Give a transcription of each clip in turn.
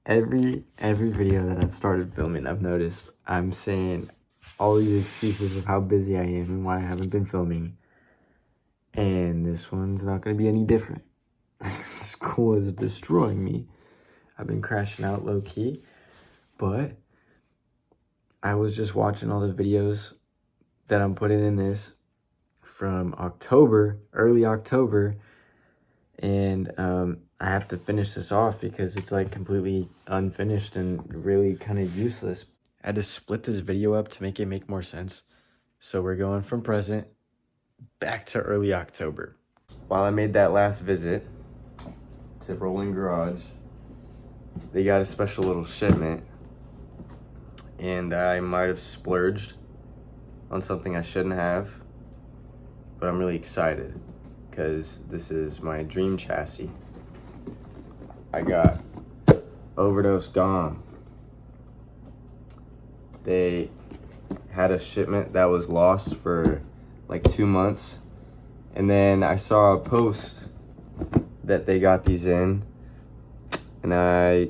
Every video that I've started filming, I've noticed I'm saying all these excuses of how busy I am and why I haven't been filming. And this one's not going to be any different. School is destroying me. I've been crashing out low-key. But I was just watching all the videos that I'm putting in this from October, early October. And I have to finish this off because it's like completely unfinished and really kind of useless. I had to split this video up to make it make more sense. So we're going from present back to early October. While I made that last visit to Rolling Garage, they got a special little shipment, and I might have splurged on something I shouldn't have, but I'm really excited because this is my dream chassis. I got Overdose Galm. They had a shipment that was lost for like 2 months, and then I saw a post that they got these in, and I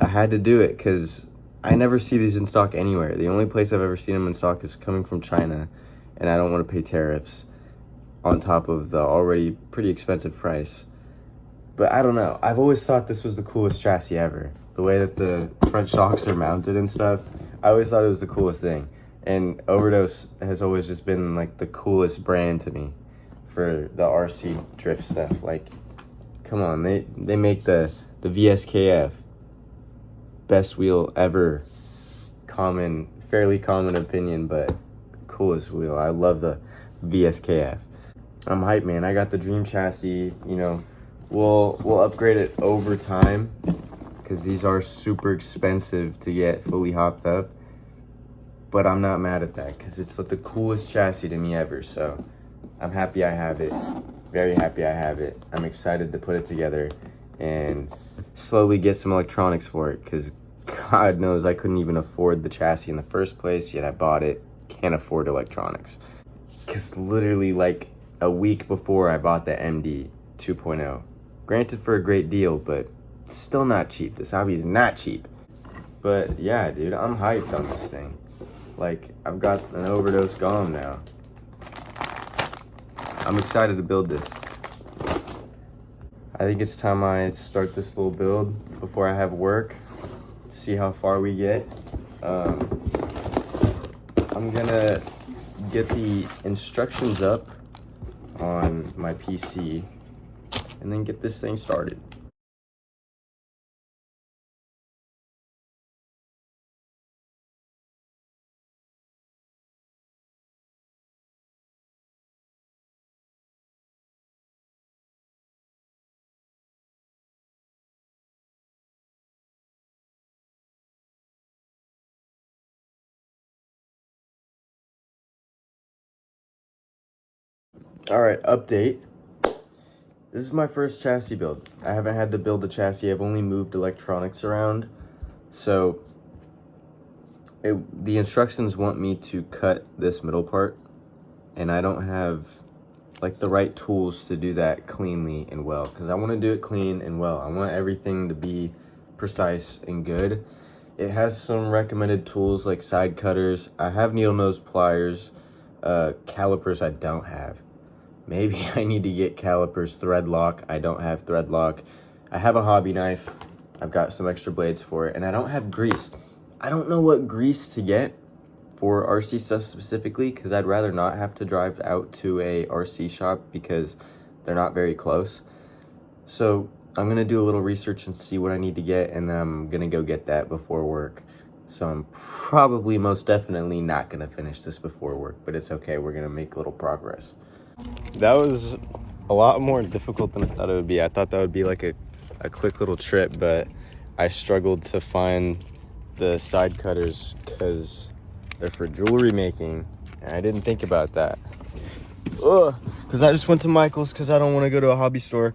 had to do it because I never see these in stock anywhere. The only place I've ever seen them in stock is coming from China, and I don't want to pay tariffs on top of the already pretty expensive price. But I don't know. I've always thought this was the coolest chassis ever. The way that the front shocks are mounted and stuff, I always thought it was the coolest thing. And Overdose has always just been like the coolest brand to me for the RC drift stuff. Like, come on, they make the VSKF, best wheel ever, fairly common opinion, but coolest wheel. I love the VSKF. I'm hyped, man. I got the dream chassis. You know, we'll upgrade it over time because these are super expensive to get fully hopped up. But I'm not mad at that because it's like the coolest chassis to me ever. So I'm happy I have it. Very happy I have it. I'm excited to put it together and slowly get some electronics for it because God knows I couldn't even afford the chassis in the first place, yet I bought it. Can't afford electronics. Because literally like a week before I bought the MD 2.0. Granted for a great deal, but still not cheap. This hobby is not cheap. But yeah, dude, I'm hyped on this thing. Like, I've got an Overdose Galm now. I'm excited to build this. I think it's time I start this little build before I have work. See how far we get. I'm gonna get the instructions up on my PC and then get this thing started. All right, update. This is my first chassis build. I haven't had to build a chassis. I've only moved electronics around. So the instructions want me to cut this middle part, and I don't have like the right tools to do that cleanly and well, because I want to do it clean and well. I want everything to be precise and good. It has some recommended tools like side cutters. I have needle nose pliers. Calipers I don't have. Maybe I need to get calipers. Thread lock, I don't have thread lock. I have a hobby knife. I've got some extra blades for it, and I don't have grease. I don't know what grease to get for RC stuff specifically, because I'd rather not have to drive out to a RC shop because they're not very close. So I'm gonna do a little research and see what I need to get, and then I'm gonna go get that before work. So I'm probably most definitely not gonna finish this before work, but it's okay, we're gonna make little progress. That was a lot more difficult than I thought it would be. I thought that would be like a quick little trip, but I struggled to find the side cutters because they're for jewelry making, and I didn't think about that. Because I just went to Michael's because I don't want to go to a hobby store.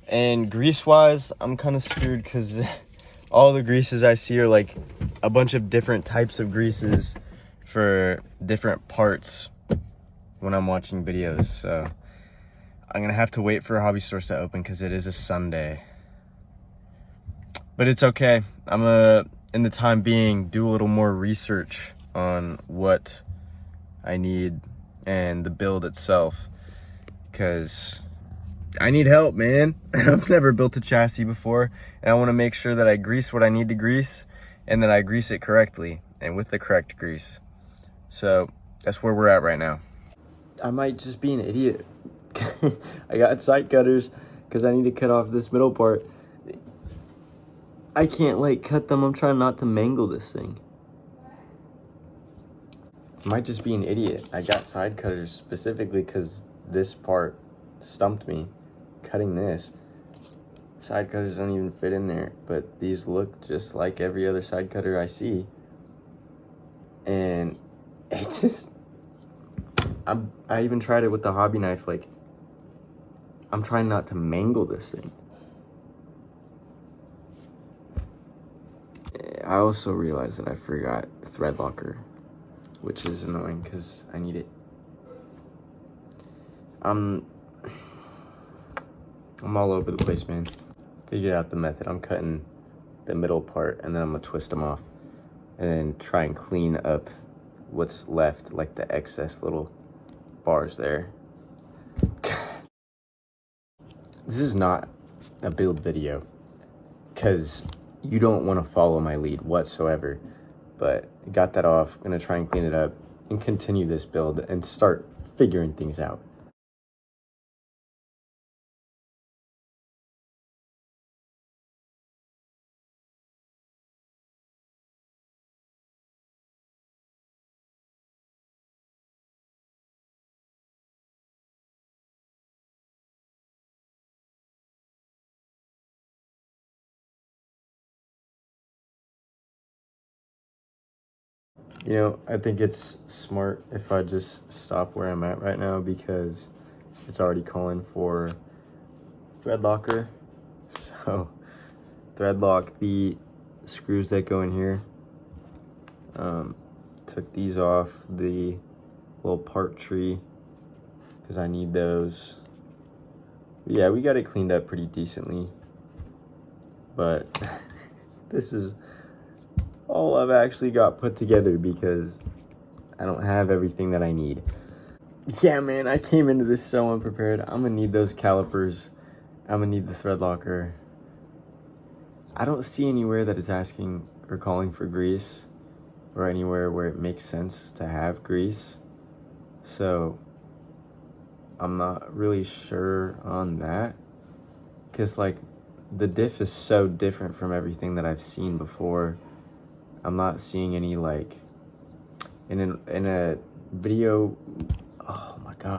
And grease-wise, I'm kind of screwed because all the greases I see are like a bunch of different types of greases for different parts when I'm watching videos. So I'm gonna have to wait for hobby stores to open because it is a Sunday. But it's okay. I'm in the time being, do a little more research on what I need and the build itself, because I need help, man. I've never built a chassis before, and I want to make sure that I grease what I need to grease and that I grease it correctly and with the correct grease. So that's where we're at right now. I might just be an idiot. I got side cutters because I need to cut off this middle part. I can't like cut them. I'm trying not to mangle this thing. I might just be an idiot. I got side cutters specifically because this part stumped me. Cutting this. Side cutters don't even fit in there, but these look just like every other side cutter I see. And it just, I even tried it with the hobby knife. Like, I'm trying not to mangle this thing. I also realized that I forgot the thread locker, which is annoying because I need it. I'm all over the place, man. Figured out the method. I'm cutting the middle part and then I'm gonna twist them off and then try and clean up what's left, like the excess little bars there. This is not a build video because you don't want to follow my lead whatsoever, but I got that off. I'm gonna try and clean it up and continue this build and start figuring things out. You know, I think it's smart if I just stop where I'm at right now because it's already calling for thread locker. So thread lock the screws that go in here. Took these off the little part tree because I need those. Yeah, we got it cleaned up pretty decently, but this is all I've actually got put together because I don't have everything that I need. Yeah, man, I came into this so unprepared. I'm gonna need those calipers. I'm gonna need the thread locker. I don't see anywhere that is asking or calling for grease or anywhere where it makes sense to have grease. So I'm not really sure on that because like the diff is so different from everything that I've seen before. I'm not seeing any like in a video. Oh my god,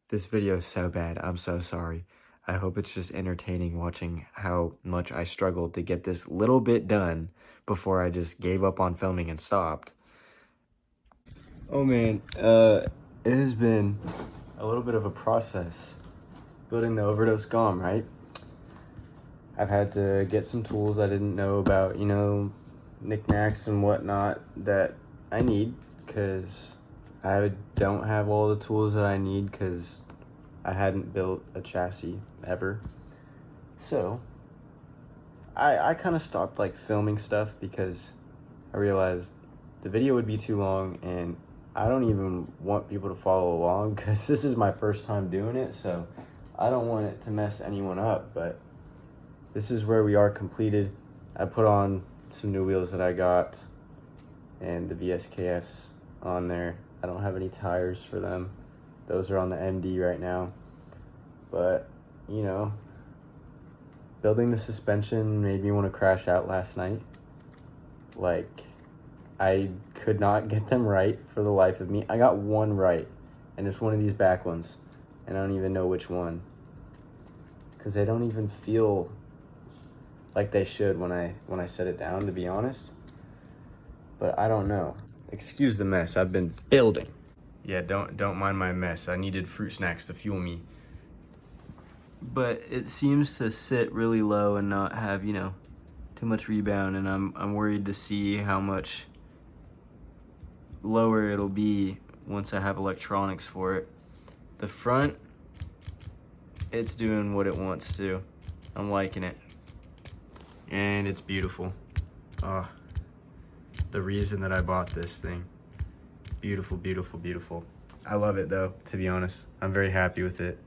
this video is so bad. I'm so sorry. I hope it's just entertaining watching how much I struggled to get this little bit done before I just gave up on filming and stopped. Oh man, it has been a little bit of a process building the Overdose Galm, right? I've had to get some tools I didn't know about, you know, knickknacks and whatnot that I need because I don't have all the tools that I need because I hadn't built a chassis ever. So I kind of stopped like filming stuff because I realized the video would be too long and I don't even want people to follow along because this is my first time doing it, so I don't want it to mess anyone up. But this is where we are completed. I put on some new wheels that I got and the VSKFs on there. I don't have any tires for them. Those are on the MD right now. But, you know, building the suspension made me want to crash out last night. Like, I could not get them right for the life of me. I got one right, and it's one of these back ones, and I don't even know which one because they don't even feel like they should when I set it down, to be honest. But I don't know. Excuse the mess. I've been building. Yeah, don't mind my mess. I needed fruit snacks to fuel me. But it seems to sit really low and not have, you know, too much rebound, and I'm worried to see how much lower it'll be once I have electronics for it. The front, it's doing what it wants to. I'm liking it. and it's beautiful. Oh, the reason that I bought this thing. Beautiful, beautiful, beautiful. I love it though, to be honest. I'm very happy with it.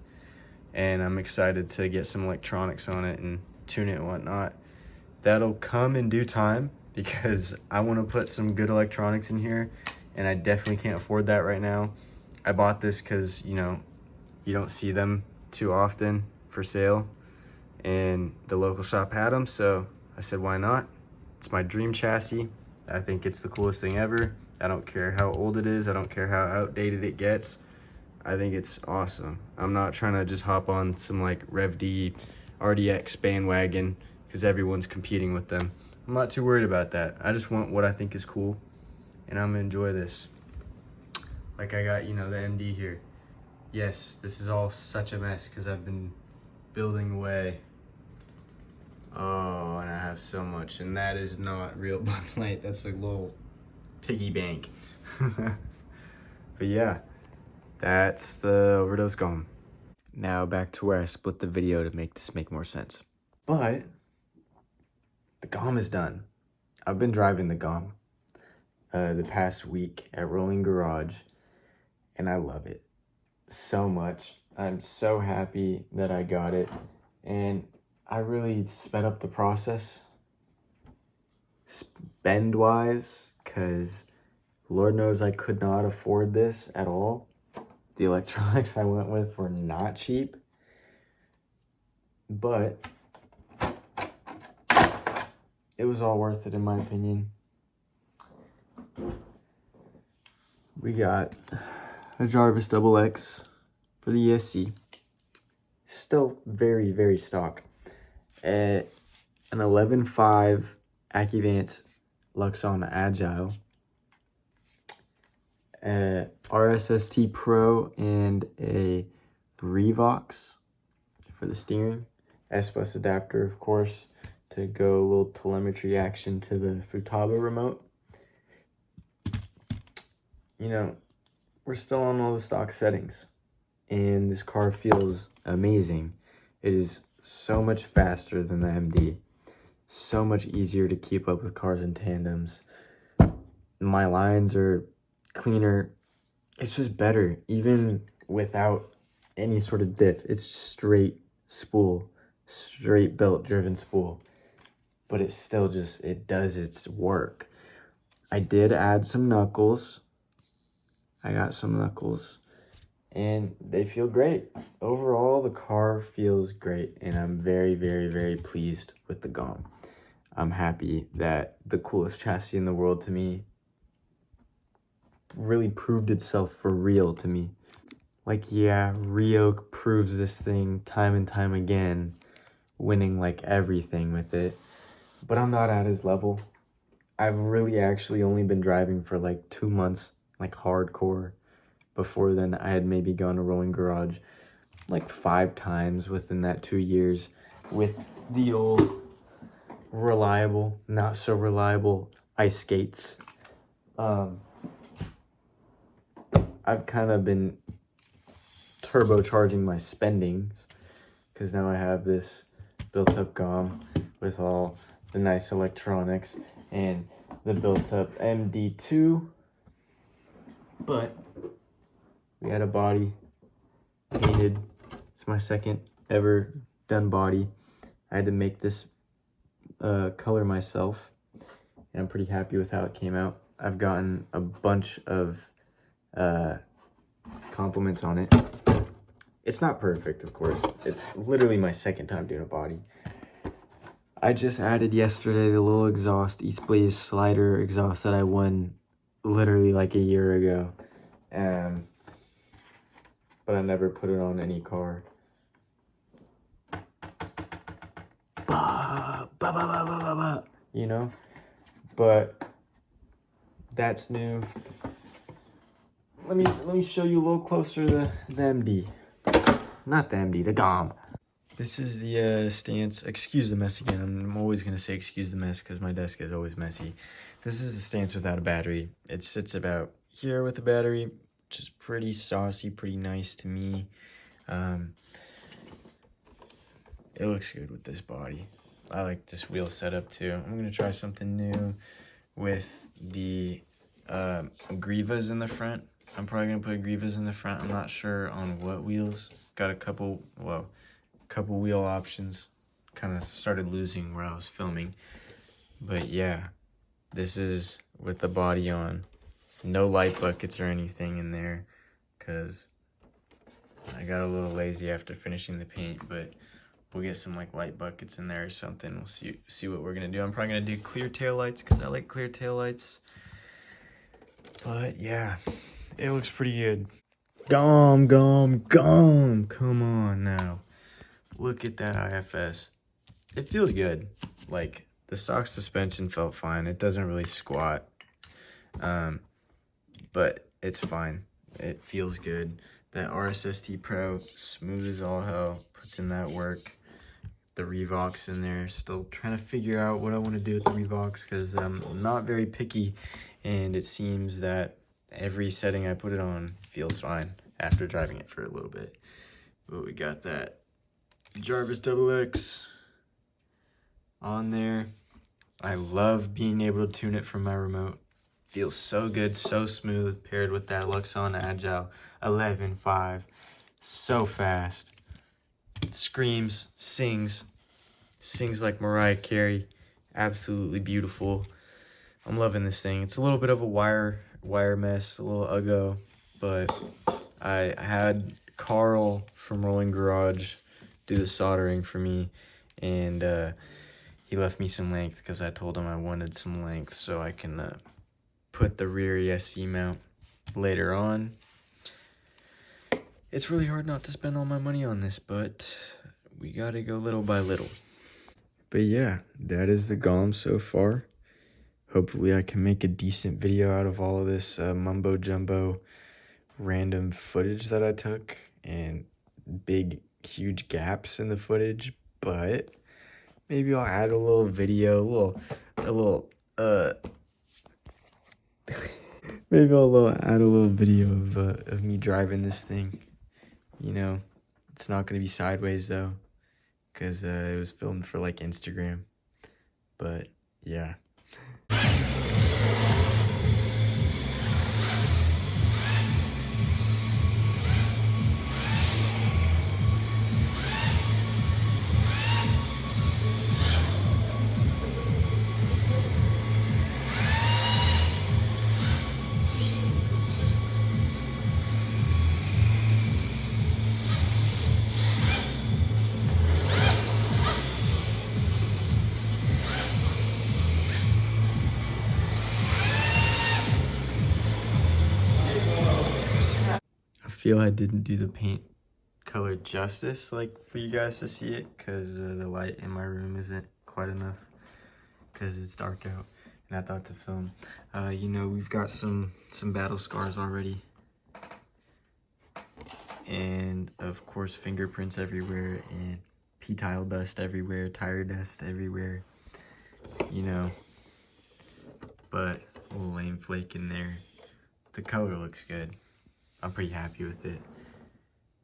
And I'm excited to get some electronics on it and tune it and whatnot. That'll come in due time because I want to put some good electronics in here, and I definitely can't afford that right now. I bought this because, you know, you don't see them too often for sale, and the local shop had them, so I said, why not? It's my dream chassis. I think it's the coolest thing ever. I don't care how old it is. I don't care how outdated it gets. I think it's awesome. I'm not trying to just hop on some like Rev D RDX bandwagon because everyone's competing with them. I'm not too worried about that. I just want what I think is cool, and I'm gonna enjoy this. Like I got, you know, the MD here. Yes, this is all such a mess because I've been building away. Oh, and I have so much, and that is not real Bud Light. That's a little piggy bank. But yeah, that's the Overdose Galm. Now back to where I split the video to make this make more sense. But the Galm is done. I've been driving the Galm the past week at Rolling Garage, and I love it so much. I'm so happy that I got it, and I really sped up the process spend-wise, because Lord knows I could not afford this at all. The electronics I went with were not cheap, but it was all worth it in my opinion. We got a Jarvis XX for the ESC. Still very, very stock. An 11.5 Accuvance Luxon Agile. A RSST Pro and a Revox for the steering. S-Bus adapter, of course, to go a little telemetry action to the Futaba remote. You know, we're still on all the stock settings, and this car feels amazing. It is so much faster than the MD, so much easier to keep up with cars and tandems. My lines are cleaner. It's just better, even without any sort of diff. It's straight spool, straight belt driven spool, but it's still just, it does its work. I did add some knuckles. I got some knuckles, and they feel great. Overall, the car feels great, and I'm very, very, very pleased with the Galm. I'm happy that the coolest chassis in the world to me really proved itself for real to me. Like, yeah, Rio proves this thing time and time again, winning like everything with it, but I'm not at his level. I've really actually only been driving for like 2 months, like hardcore. Before then, I had maybe gone to Rolling Garage like 5 times within that 2 years with the old reliable, not so reliable ice skates. I've kind of been turbocharging my spendings because now I have this built-up Galm with all the nice electronics and the built-up MD2, but we had a body painted. It's my second ever done body. I had to make this color myself, and I'm pretty happy with how it came out. I've gotten a bunch of compliments on it. It's not perfect, of course. It's literally my second time doing a body. I just added yesterday the little exhaust, East Blaze slider exhaust that I won literally like a year ago. But I never put it on any car. You know? But that's new. Let me show you a little closer the MD. Not the MD, the Galm. This is the stance. Excuse the mess again. I'm always going to say excuse the mess because my desk is always messy. This is the stance without a battery. It sits about here with a battery, which is pretty saucy, pretty nice to me. It looks good with this body. I like this wheel setup too. I'm gonna try something new with the Grivas in the front. I'm probably gonna put Grivas in the front. I'm not sure on what wheels. Got a couple wheel options. Kind of started losing where I was filming. But yeah, this is with the body on. No light buckets or anything in there, because I got a little lazy after finishing the paint, but we'll get some like light buckets in there or something. We'll see what we're gonna do. I'm probably gonna do clear taillights because I like clear taillights. But yeah, it looks pretty good. Galm. Come on now. Look at that IFS. It feels good. Like, the stock suspension felt fine. It doesn't really squat. But it's fine. It feels good. That RSST Pro, smooth as all hell. Puts in that work. The Revox in there. Still trying to figure out what I want to do with the Revox because I'm not very picky. And it seems that every setting I put it on feels fine after driving it for a little bit. But we got that Jarvis XX on there. I love being able to tune it from my remote. Feels so good, so smooth, paired with that Luxon Agile 11.5. So fast. Screams, sings like Mariah Carey. Absolutely beautiful. I'm loving this thing. It's a little bit of a wire mess, a little uggo, but I had Carl from Rolling Garage do the soldering for me, and he left me some length because I told him I wanted some length so I can put the rear ESC mount later on. It's really hard not to spend all my money on this, but we gotta go little by little. But yeah, that is the Galm so far. Hopefully I can make a decent video out of all of this mumbo jumbo random footage that I took and big huge gaps in the footage, but maybe I'll add a little video, maybe I'll add a little video of me driving this thing. You know, it's not gonna be sideways though, because it was filmed for like Instagram. But yeah. I feel I didn't do the paint color justice, like, for you guys to see it, because the light in my room isn't quite enough, because it's dark out, and I thought to film. You know, we've got some battle scars already, and of course fingerprints everywhere, and P-tile dust everywhere, tire dust everywhere, you know, but a little lame flake in there. The color looks good. I'm pretty happy with it.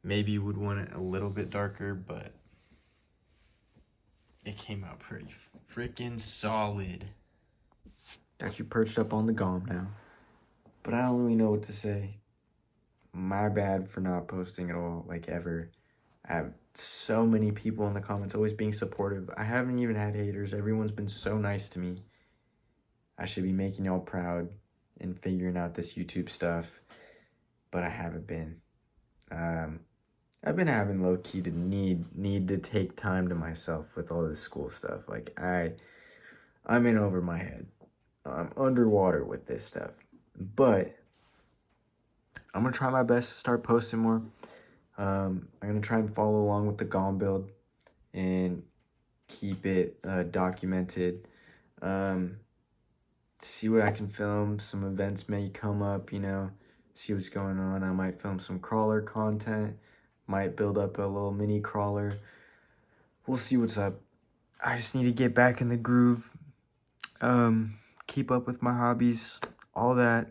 Maybe would want it a little bit darker, but it came out pretty freaking solid. Got you perched up on the Galm now. But I don't really know what to say. My bad for not posting at all, like, ever. I have so many people in the comments always being supportive. I haven't even had haters. Everyone's been so nice to me. I should be making y'all proud and figuring out this YouTube stuff, but I haven't been. I've been having low-key to need to take time to myself with all this school stuff. Like, I'm in over my head. I'm underwater with this stuff. But I'm going to try my best to start posting more. I'm going to try and follow along with the Galm build and keep it documented. See what I can film. Some events may come up, you know. See what's going on. I might film some crawler content. Might build up a little mini crawler. We'll see what's up. I just need to get back in the groove. Keep up with my hobbies. All that.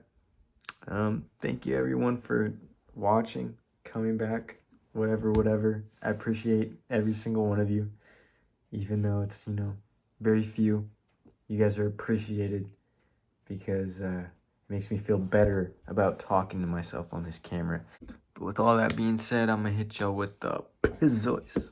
Thank you everyone for watching, coming back, whatever. I appreciate every single one of you. even though it's, you know, very few. You guys are appreciated because it makes me feel better about talking to myself on this camera. But with all that being said, I'm gonna hit y'all with the pizzos.